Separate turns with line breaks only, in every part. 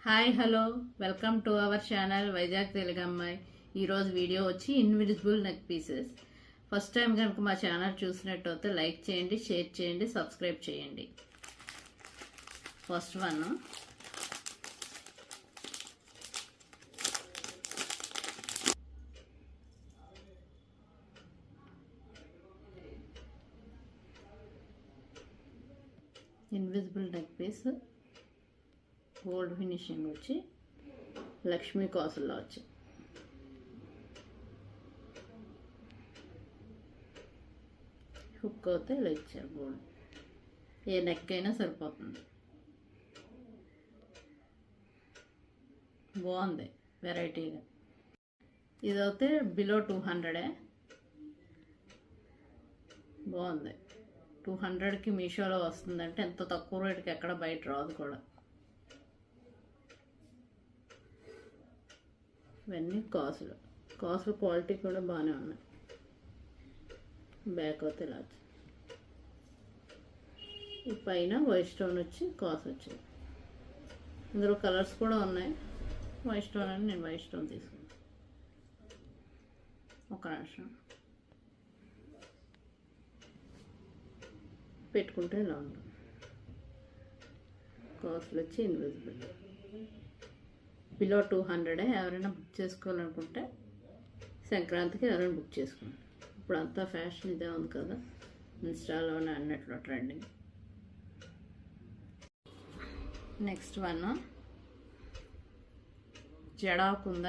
Hi hello welcome to our channel Vizag Telugu అమ్మాయి. ఈరోజు video వచ్చి invisible neck pieces. First time కనుక మా ఛానల్ చూసినట్టయితే లైక్ చేయండి, షేర్ చేయండి, సబ్స్క్రైబ్ చేయండి. First one invisible neck piece, gold finishing వచ్చి లక్ష్మీ కాసుల్లో వచ్చి హుక్ అవుతే ఇలా ఇచ్చారు. గోల్డ్ ఏ నెక్ అయినా సరిపోతుంది. బాగుంది వెరైటీగా. ఇదైతే బిలో 200. బాగుంది. 200కి మీషోలో వస్తుందంటే ఎంత తక్కువ రేటుకి ఎక్కడ బయట రాదు కూడా. ఇవన్నీ కాసులు క్వాలిటీ కూడా బాగానే ఉన్నాయి. బ్యాక్ అయితే ఇలా ఈ పైన వైట్ స్టోన్ వచ్చి కాసు వచ్చింది. ఇందులో కలర్స్ కూడా ఉన్నాయి. వైట్ స్టోన్ అని నేను వైట్ స్టోన్ తీసుకున్నాను. ఒక నిమిషం పెట్టుకుంటే ఇలా ఉంటుంది. కాసులు వచ్చి ఇన్విజిబుల్ బిలో 200. ఎవరైనా బుక్ చేసుకోవాలనుకుంటే సంక్రాంతికి ఎవరైనా బుక్ చేసుకోండి. ఇప్పుడు అంతా ఫ్యాషన్ ఇదే ఉంది కదా, ఇన్స్టాలోనే అన్నట్లో ట్రెండింగ్. నెక్స్ట్ వన్ జడాకుంద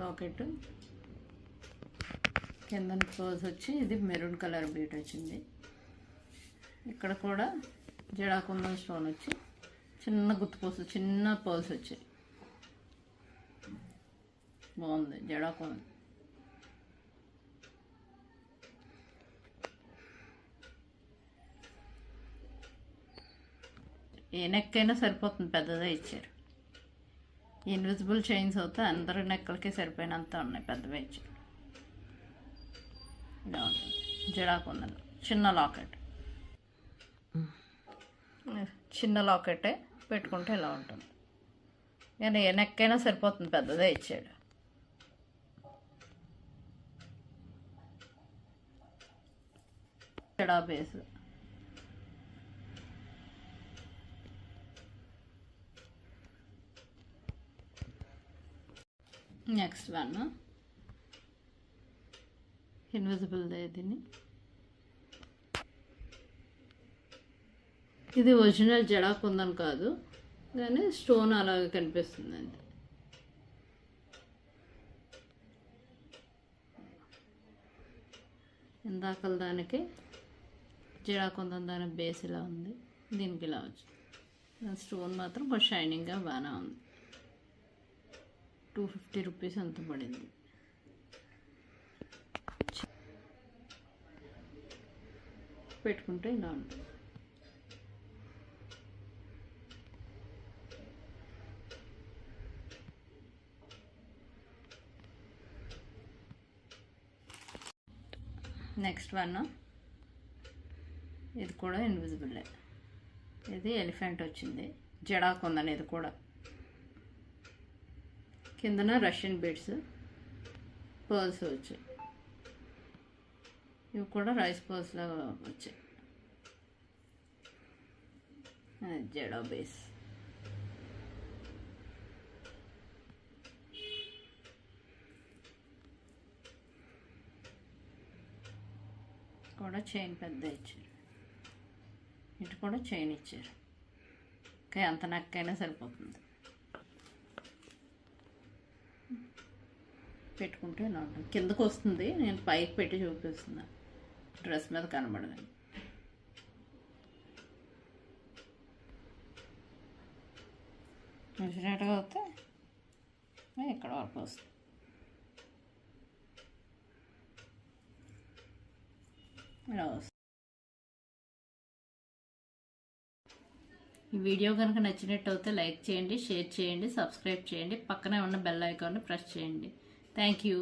లాకెట్. కింద పోజ్ వచ్చి ఇది మెరూన్ కలర్ బీట్ వచ్చింది. ఇక్కడ కూడా జడాకుందం స్టోన్ వచ్చి చిన్న గుర్తుపోసు, చిన్న పర్ల్స్ వచ్చాయి. బాగుంది జడాకుందం. ఏ నెక్ అయినా సరిపోతుంది, పెద్దదే ఇచ్చారు. ఇన్విజిబుల్ చైన్స్ అవుతే అందరి నెక్కలకి సరిపోయినంత ఉన్నాయి, పెద్దవే ఇచ్చారు. ఇలా ఉంటుంది జడాకుందం. చిన్న లాకెట్, చిన్న లాకెటే పెట్టుకుంటే ఇలా ఉంటుంది. కానీ ఏ నెక్ అయినా సరిపోతుంది, పెద్దదే ఇచ్చాడు. Jada base. Next one invisible దీన్ని. ఇది ఒరిజినల్ జడాకుందం కాదు, కానీ స్టోన్ అలాగే కనిపిస్తుంది అండి. ఇందాకల దానికి జడాకుందం దాని బేస్ ఇలా ఉంది, దీనికి ఇలా వచ్చింది. స్టోన్ మాత్రం కొంచెం షైనింగ్గా బాగానే ఉంది. 250 రూపీస్ అంత పడింది. పెట్టుకుంటే ఇలా ఉంటుంది. నెక్స్ట్ వన్ ఇది కూడా ఇన్విజిబుల్. ఇది ఎలిఫెంట్ వచ్చింది. జడాకుందని ఇది కూడా. కిందన రష్యన్ బీడ్స్, పర్ల్స్ వచ్చాయి. ఇవి కూడా రైస్ పర్ల్స్ లాగా వచ్చాయి. జడా బేస్. కూడా చైన్ పెద్ద ఇచ్చారు. ఇటు కూడా చైన్ ఇచ్చారు. ఓకే, అంత నక్కైనా సరిపోతుంది. పెట్టుకుంటే ఇలా ఉంటుంది. కిందకు వస్తుంది, నేను పైకి పెట్టి చూపిస్తున్నా, డ్రెస్ మీద కనబడదండి. వచ్చినట్టుగా వస్తే ఇక్కడ వరకు వస్తుంది. ఇలా వస్తుంది. ఈ వీడియో కనుక నచ్చినట్టయితే లైక్ చేయండి, షేర్ చేయండి, సబ్స్క్రైబ్ చేయండి. పక్కనే ఉన్న బెల్ ఐకాన్ని ప్రెస్ చేయండి. Thank you.